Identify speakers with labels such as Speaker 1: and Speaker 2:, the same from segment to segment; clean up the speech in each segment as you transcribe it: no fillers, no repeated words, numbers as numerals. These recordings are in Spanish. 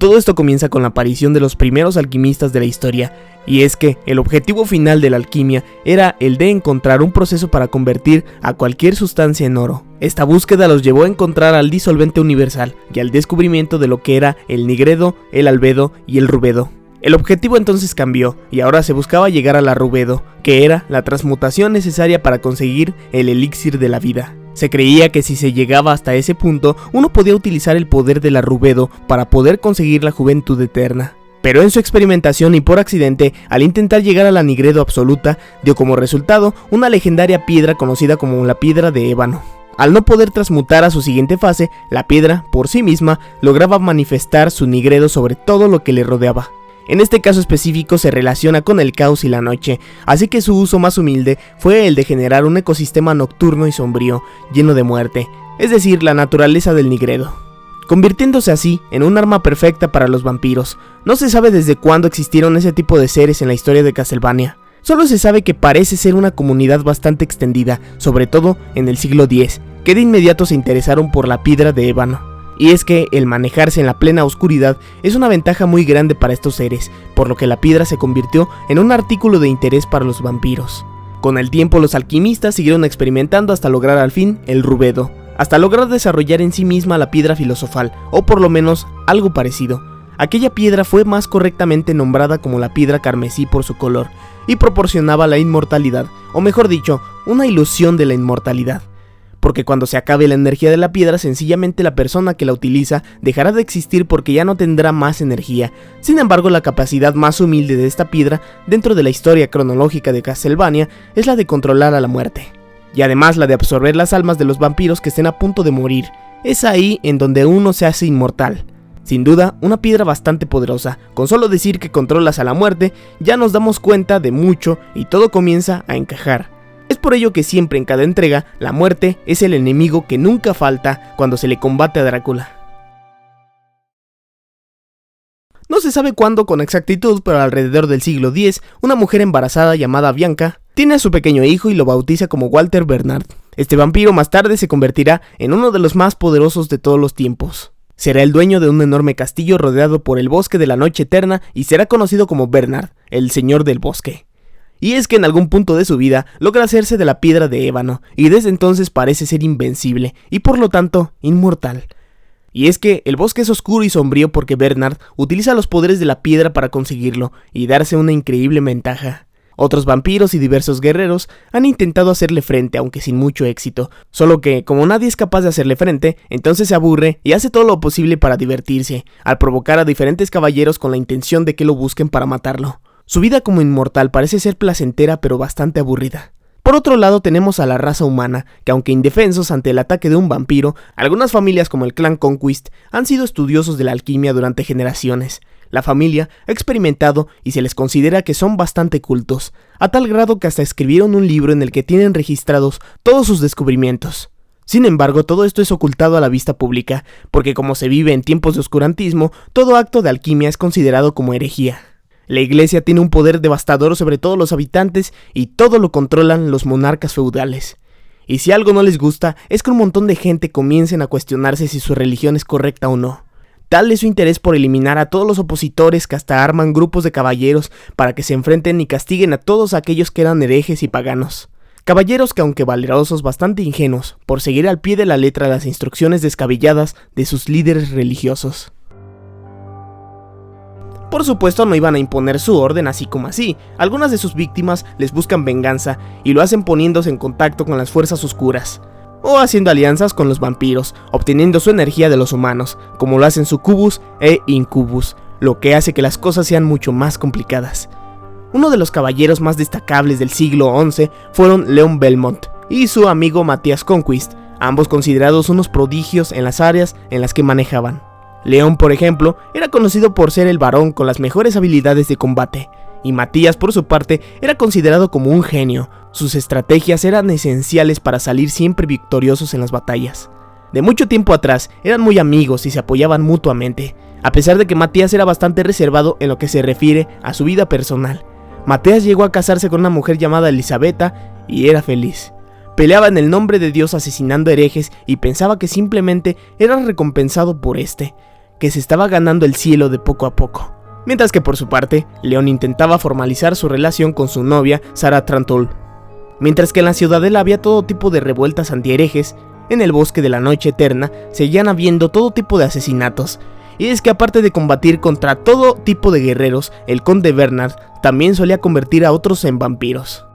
Speaker 1: Todo esto comienza con la aparición de los primeros alquimistas de la historia, y es que el objetivo final de la alquimia era el de encontrar un proceso para convertir a cualquier sustancia en oro. Esta búsqueda los llevó a encontrar al disolvente universal y al descubrimiento de lo que era el nigredo, el albedo y el rubedo. El objetivo entonces cambió y ahora se buscaba llegar a la rubedo, que era la transmutación necesaria para conseguir el elixir de la vida. Se creía que si se llegaba hasta ese punto, uno podía utilizar el poder de la rubedo para poder conseguir la juventud eterna. Pero en su experimentación y por accidente, al intentar llegar a la nigredo absoluta, dio como resultado una legendaria piedra conocida como la piedra de ébano. Al no poder transmutar a su siguiente fase, la piedra, por sí misma, lograba manifestar su nigredo sobre todo lo que le rodeaba. En este caso específico se relaciona con el caos y la noche, así que su uso más humilde fue el de generar un ecosistema nocturno y sombrío, lleno de muerte, es decir, la naturaleza del nigredo, convirtiéndose así en un arma perfecta para los vampiros. No se sabe desde cuándo existieron ese tipo de seres en la historia de Castlevania. Solo se sabe que parece ser una comunidad bastante extendida, sobre todo en el siglo X, que de inmediato se interesaron por la piedra de ébano. Y es que el manejarse en la plena oscuridad es una ventaja muy grande para estos seres, por lo que la piedra se convirtió en un artículo de interés para los vampiros. Con el tiempo los alquimistas siguieron experimentando hasta lograr al fin el rubedo, hasta lograr desarrollar en sí misma la piedra filosofal, o por lo menos algo parecido. Aquella piedra fue más correctamente nombrada como la piedra carmesí por su color, y proporcionaba la inmortalidad, o mejor dicho, una ilusión de la inmortalidad. Porque cuando se acabe la energía de la piedra, sencillamente la persona que la utiliza dejará de existir porque ya no tendrá más energía. Sin embargo, la capacidad más humilde de esta piedra, dentro de la historia cronológica de Castlevania, es la de controlar a la muerte. Y además la de absorber las almas de los vampiros que estén a punto de morir. Es ahí en donde uno se hace inmortal. Sin duda, una piedra bastante poderosa. Con solo decir que controlas a la muerte, ya nos damos cuenta de mucho y todo comienza a encajar. Es por ello que siempre en cada entrega, la muerte es el enemigo que nunca falta cuando se le combate a Drácula. No se sabe cuándo con exactitud, pero alrededor del siglo X, una mujer embarazada llamada Bianca tiene a su pequeño hijo y lo bautiza como Walter Bernard. Este vampiro más tarde se convertirá en uno de los más poderosos de todos los tiempos. Será el dueño de un enorme castillo rodeado por el bosque de la noche eterna y será conocido como Bernard, el señor del bosque. Y es que en algún punto de su vida logra hacerse de la piedra de ébano, y desde entonces parece ser invencible, y por lo tanto, inmortal. Y es que el bosque es oscuro y sombrío porque Bernard utiliza los poderes de la piedra para conseguirlo, y darse una increíble ventaja. Otros vampiros y diversos guerreros han intentado hacerle frente, aunque sin mucho éxito, solo que, como nadie es capaz de hacerle frente, entonces se aburre y hace todo lo posible para divertirse, al provocar a diferentes caballeros con la intención de que lo busquen para matarlo. Su vida como inmortal parece ser placentera pero bastante aburrida. Por otro lado tenemos a la raza humana, que aunque indefensos ante el ataque de un vampiro, algunas familias como el clan Conquist han sido estudiosos de la alquimia durante generaciones. La familia ha experimentado y se les considera que son bastante cultos, a tal grado que hasta escribieron un libro en el que tienen registrados todos sus descubrimientos. Sin embargo, todo esto es ocultado a la vista pública, porque como se vive en tiempos de oscurantismo, todo acto de alquimia es considerado como herejía. La iglesia tiene un poder devastador sobre todos los habitantes y todo lo controlan los monarcas feudales. Y si algo no les gusta, es que un montón de gente comiencen a cuestionarse si su religión es correcta o no. Tal es su interés por eliminar a todos los opositores que hasta arman grupos de caballeros para que se enfrenten y castiguen a todos aquellos que eran herejes y paganos. Caballeros que, aunque valerosos, bastante ingenuos, por seguir al pie de la letra las instrucciones descabelladas de sus líderes religiosos. Por supuesto no iban a imponer su orden así como así. Algunas de sus víctimas les buscan venganza y lo hacen poniéndose en contacto con las fuerzas oscuras o haciendo alianzas con los vampiros, obteniendo su energía de los humanos, como lo hacen Succubus e Incubus, lo que hace que las cosas sean mucho más complicadas. Uno de los caballeros más destacables del siglo XI fueron Leon Belmont y su amigo Matthias Conquist, ambos considerados unos prodigios en las áreas en las que manejaban. Leon, por ejemplo, era conocido por ser el varón con las mejores habilidades de combate, y Matthias, por su parte, era considerado como un genio. Sus estrategias eran esenciales para salir siempre victoriosos en las batallas. De mucho tiempo atrás, eran muy amigos y se apoyaban mutuamente, a pesar de que Matthias era bastante reservado en lo que se refiere a su vida personal. Matthias llegó a casarse con una mujer llamada Elisabetta y era feliz. Peleaba en el nombre de Dios asesinando herejes y pensaba que simplemente era recompensado por este. que se estaba ganando el cielo de poco a poco. Mientras que por su parte, Leon intentaba formalizar su relación con su novia, Sarah Truntle. Mientras que en la ciudadela había todo tipo de revueltas antiherejes, en el bosque de la noche eterna seguían habiendo todo tipo de asesinatos. Y es que aparte de combatir contra todo tipo de guerreros, el conde Bernard también solía convertir a otros en vampiros.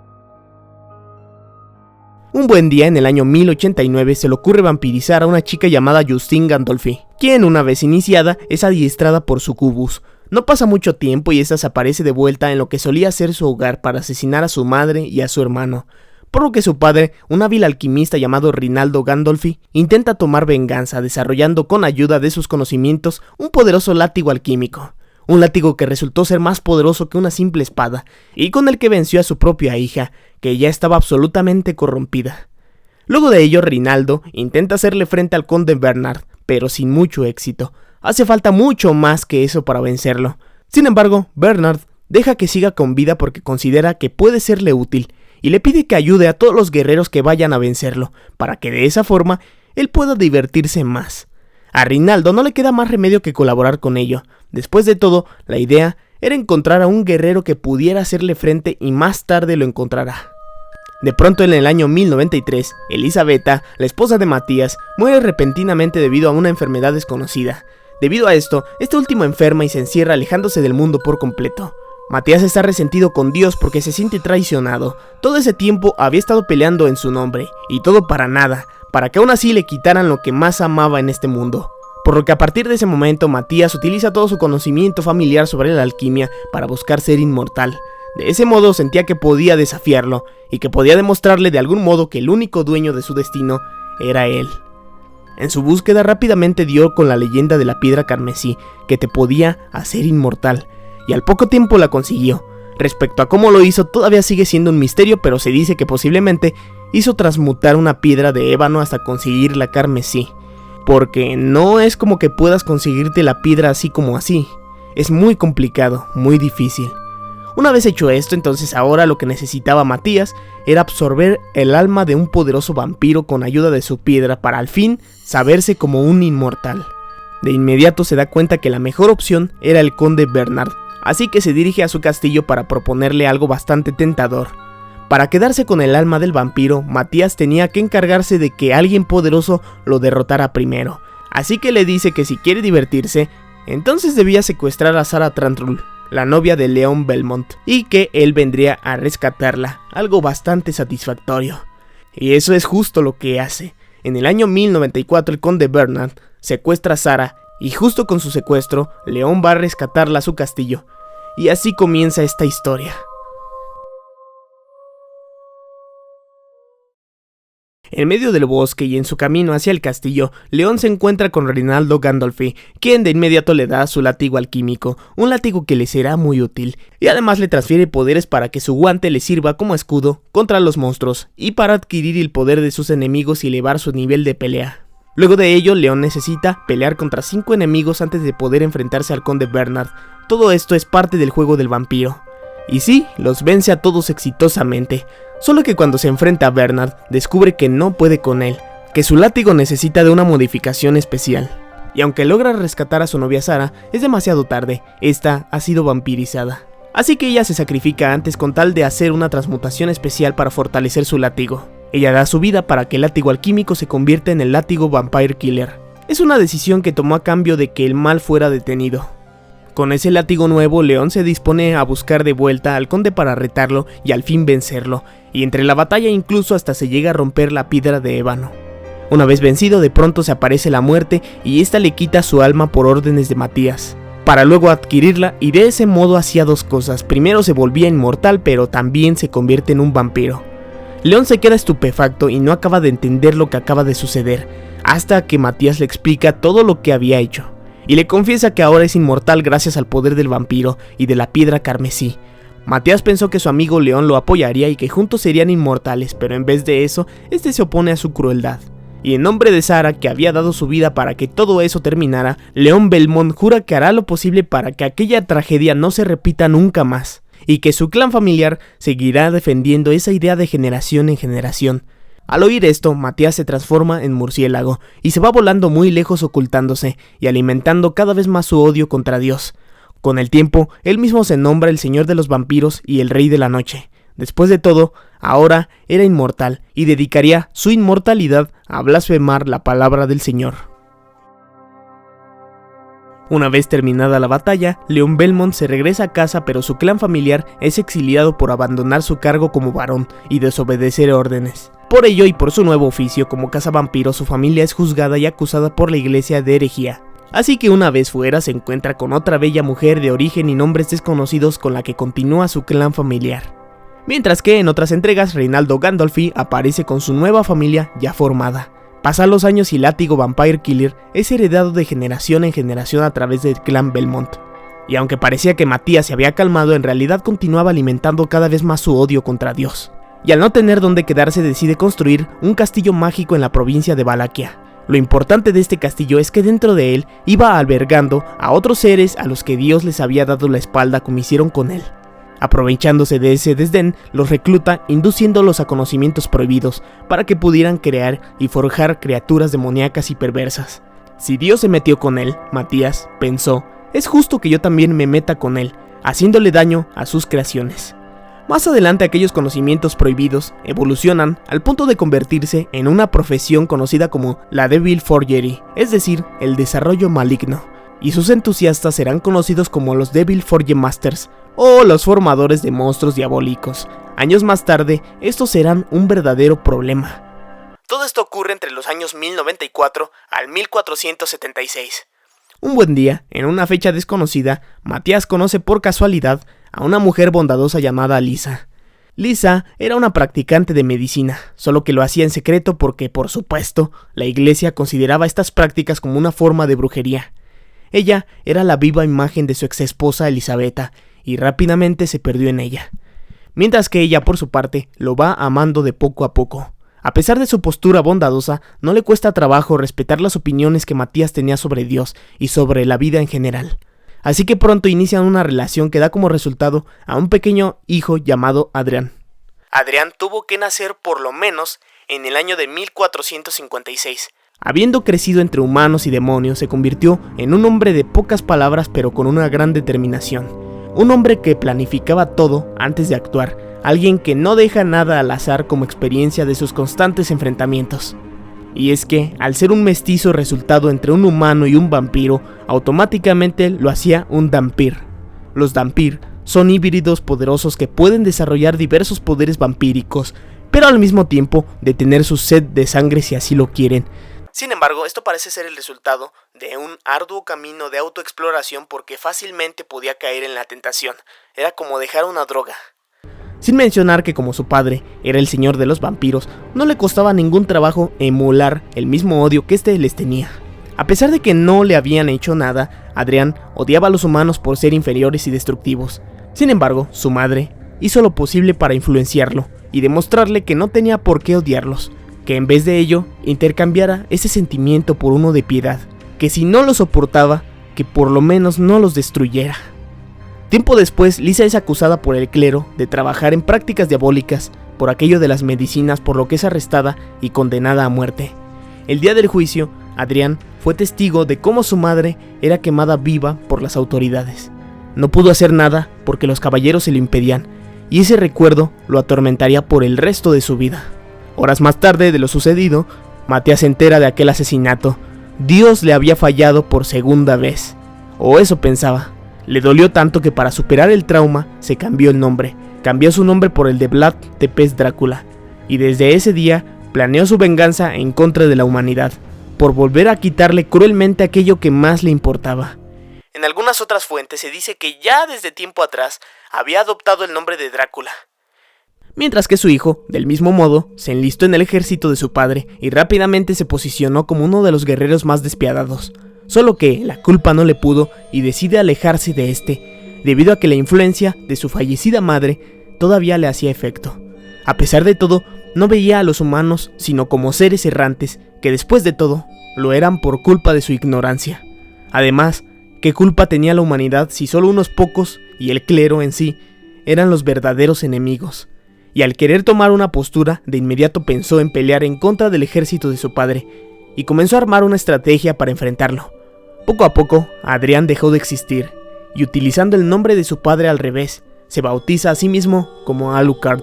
Speaker 1: Un buen día en el año 1089 se le ocurre vampirizar a una chica llamada Justine Gandolfi, quien una vez iniciada es adiestrada por sucubus. No pasa mucho tiempo y esta se aparece de vuelta en lo que solía ser su hogar para asesinar a su madre y a su hermano, por lo que su padre, un hábil alquimista llamado Rinaldo Gandolfi, intenta tomar venganza desarrollando con ayuda de sus conocimientos un poderoso látigo alquímico. Un látigo que resultó ser más poderoso que una simple espada, y con el que venció a su propia hija, que ya estaba absolutamente corrompida. Luego de ello, Rinaldo intenta hacerle frente al conde Bernard, pero sin mucho éxito. Hace falta mucho más que eso para vencerlo. Sin embargo, Bernard deja que siga con vida porque considera que puede serle útil, y le pide que ayude a todos los guerreros que vayan a vencerlo, para que de esa forma él pueda divertirse más. A Rinaldo no le queda más remedio que colaborar con ello. Después de todo, la idea era encontrar a un guerrero que pudiera hacerle frente y más tarde lo encontrará. De pronto en el año 1093, Elisabetta, la esposa de Matías, muere repentinamente debido a una enfermedad desconocida. Debido a esto, este último enferma y se encierra alejándose del mundo por completo. Matías está resentido con Dios porque se siente traicionado. Todo ese tiempo había estado peleando en su nombre, y todo para nada, para que aún así le quitaran lo que más amaba en este mundo. Por lo que a partir de ese momento Matías utiliza todo su conocimiento familiar sobre la alquimia para buscar ser inmortal. De ese modo sentía que podía desafiarlo, y que podía demostrarle de algún modo que el único dueño de su destino era él. En su búsqueda rápidamente dio con la leyenda de la piedra carmesí, que te podía hacer inmortal, y al poco tiempo la consiguió. Respecto a cómo lo hizo todavía sigue siendo un misterio, pero se dice que posiblemente hizo transmutar una piedra de ébano hasta conseguir la carmesí. Porque no es como que puedas conseguirte la piedra así como así. Es muy complicado, muy difícil. Una vez hecho esto, entonces ahora lo que necesitaba Matías era absorber el alma de un poderoso vampiro con ayuda de su piedra para al fin saberse como un inmortal. De inmediato se da cuenta que la mejor opción era el conde Bernard, así que se dirige a su castillo para proponerle algo bastante tentador. Para quedarse con el alma del vampiro, Matías tenía que encargarse de que alguien poderoso lo derrotara primero, así que le dice que si quiere divertirse, entonces debía secuestrar a Sarah Truntle, la novia de Leon Belmont, y que él vendría a rescatarla, algo bastante satisfactorio. Y eso es justo lo que hace. En el año 1094 el conde Bernard secuestra a Sarah, y justo con su secuestro, Leon va a rescatarla a su castillo. Y así comienza esta historia. En medio del bosque y en su camino hacia el castillo, Leon se encuentra con Rinaldo Gandolfi, quien de inmediato le da su látigo alquímico, un látigo que le será muy útil, y además le transfiere poderes para que su guante le sirva como escudo contra los monstruos, y para adquirir el poder de sus enemigos y elevar su nivel de pelea. Luego de ello, Leon necesita pelear contra 5 enemigos antes de poder enfrentarse al conde Bernard. Todo esto es parte del juego del vampiro. Y sí, los vence a todos exitosamente, solo que cuando se enfrenta a Bernard, descubre que no puede con él, que su látigo necesita de una modificación especial. Y aunque logra rescatar a su novia Sarah, es demasiado tarde, esta ha sido vampirizada. Así que ella se sacrifica antes con tal de hacer una transmutación especial para fortalecer su látigo. Ella da su vida para que el látigo alquímico se convierta en el látigo Vampire Killer. Es una decisión que tomó a cambio de que el mal fuera detenido. Con ese látigo nuevo, Leon se dispone a buscar de vuelta al conde para retarlo y al fin vencerlo, y entre la batalla incluso hasta se llega a romper la piedra de ébano. Una vez vencido, de pronto se aparece la muerte y esta le quita su alma por órdenes de Matías, para luego adquirirla, y de ese modo hacía dos cosas. Primero se volvía inmortal, pero también se convierte en un vampiro. Leon se queda estupefacto y no acaba de entender lo que acaba de suceder, hasta que Matías le explica todo lo que había hecho, y le confiesa que ahora es inmortal gracias al poder del vampiro y de la piedra carmesí. Matías pensó que su amigo Leon lo apoyaría y que juntos serían inmortales, pero en vez de eso, este se opone a su crueldad. Y en nombre de Sarah, que había dado su vida para que todo eso terminara, Leon Belmont jura que hará lo posible para que aquella tragedia no se repita nunca más, y que su clan familiar seguirá defendiendo esa idea de generación en generación. Al oír esto, Matías se transforma en murciélago y se va volando muy lejos ocultándose y alimentando cada vez más su odio contra Dios. Con el tiempo, él mismo se nombra el Señor de los Vampiros y el Rey de la Noche. Después de todo, ahora era inmortal y dedicaría su inmortalidad a blasfemar la palabra del Señor. Una vez terminada la batalla, Leon Belmont se regresa a casa, pero su clan familiar es exiliado por abandonar su cargo como varón y desobedecer órdenes. Por ello y por su nuevo oficio como cazavampiro, su familia es juzgada y acusada por la iglesia de herejía. Así que una vez fuera se encuentra con otra bella mujer de origen y nombres desconocidos con la que continúa su clan familiar. Mientras que en otras entregas Reynaldo Gandolfi aparece con su nueva familia ya formada. Pasan los años y Látigo Vampire Killer es heredado de generación en generación a través del clan Belmont. Y aunque parecía que Matías se había calmado, en realidad continuaba alimentando cada vez más su odio contra Dios. Y al no tener dónde quedarse decide construir un castillo mágico en la provincia de Valaquia. Lo importante de este castillo es que dentro de él iba albergando a otros seres a los que Dios les había dado la espalda como hicieron con él. Aprovechándose de ese desdén, los recluta induciéndolos a conocimientos prohibidos para que pudieran crear y forjar criaturas demoníacas y perversas. Si Dios se metió con él, Matías pensó, es justo que yo también me meta con él, haciéndole daño a sus creaciones. Más adelante aquellos conocimientos prohibidos evolucionan al punto de convertirse en una profesión conocida como la Devil Forgery, es decir, el desarrollo maligno, y sus entusiastas serán conocidos como los Devil Forge Masters, o los formadores de monstruos diabólicos. Años más tarde, estos serán un verdadero problema. Todo esto ocurre entre los años 1094 al 1476. Un buen día, en una fecha desconocida, Matías conoce por casualidad a una mujer bondadosa llamada Lisa. Lisa era una practicante de medicina, solo que lo hacía en secreto porque, por supuesto, la iglesia consideraba estas prácticas como una forma de brujería. Ella era la viva imagen de su exesposa Elisabetta, y rápidamente se perdió en ella. Mientras que ella, por su parte, lo va amando de poco a poco. A pesar de su postura bondadosa, no le cuesta trabajo respetar las opiniones que Matías tenía sobre Dios y sobre la vida en general. Así que pronto inician una relación que da como resultado a un pequeño hijo llamado Adrián. Adrián tuvo que nacer por lo menos en el año de 1456. Habiendo crecido entre humanos y demonios, se convirtió en un hombre de pocas palabras pero con una gran determinación. Un hombre que planificaba todo antes de actuar, alguien que no deja nada al azar como experiencia de sus constantes enfrentamientos. Y es que, al ser un mestizo resultado entre un humano y un vampiro, automáticamente lo hacía un Dhampir. Los Dhampir son híbridos poderosos que pueden desarrollar diversos poderes vampíricos, pero al mismo tiempo detener su sed de sangre si así lo quieren. Sin embargo, esto parece ser el resultado de un arduo camino de autoexploración porque fácilmente podía caer en la tentación. Era como dejar una droga. Sin mencionar que como su padre era el señor de los vampiros, no le costaba ningún trabajo emular el mismo odio que éste les tenía. A pesar de que no le habían hecho nada, Adrián odiaba a los humanos por ser inferiores y destructivos. Sin embargo, su madre hizo lo posible para influenciarlo y demostrarle que no tenía por qué odiarlos, que en vez de ello intercambiara ese sentimiento por uno de piedad, que si no lo soportaba, que por lo menos no los destruyera. Tiempo después, Lisa es acusada por el clero de trabajar en prácticas diabólicas por aquello de las medicinas, por lo que es arrestada y condenada a muerte. El día del juicio, Adrián fue testigo de cómo su madre era quemada viva por las autoridades. No pudo hacer nada porque los caballeros se lo impedían, y ese recuerdo lo atormentaría por el resto de su vida. Horas más tarde de lo sucedido, Matías se entera de aquel asesinato. Dios le había fallado por segunda vez, o eso pensaba. Le dolió tanto que para superar el trauma se cambió el nombre. Cambió su nombre por el de Vlad Tepes Drácula, y desde ese día planeó su venganza en contra de la humanidad, por volver a quitarle cruelmente aquello que más le importaba. En algunas otras fuentes se dice que ya desde tiempo atrás había adoptado el nombre de Drácula. Mientras que su hijo, del mismo modo, se enlistó en el ejército de su padre y rápidamente se posicionó como uno de los guerreros más despiadados. Solo que la culpa no le pudo y decide alejarse de este, debido a que la influencia de su fallecida madre todavía le hacía efecto. A pesar de todo, no veía a los humanos sino como seres errantes que después de todo lo eran por culpa de su ignorancia. Además, ¿qué culpa tenía la humanidad si solo unos pocos y el clero en sí eran los verdaderos enemigos? y al querer tomar una postura, de inmediato pensó en pelear en contra del ejército de su padre, y comenzó a armar una estrategia para enfrentarlo. Poco a poco, Adrián dejó de existir, y utilizando el nombre de su padre al revés, se bautiza a sí mismo como Alucard.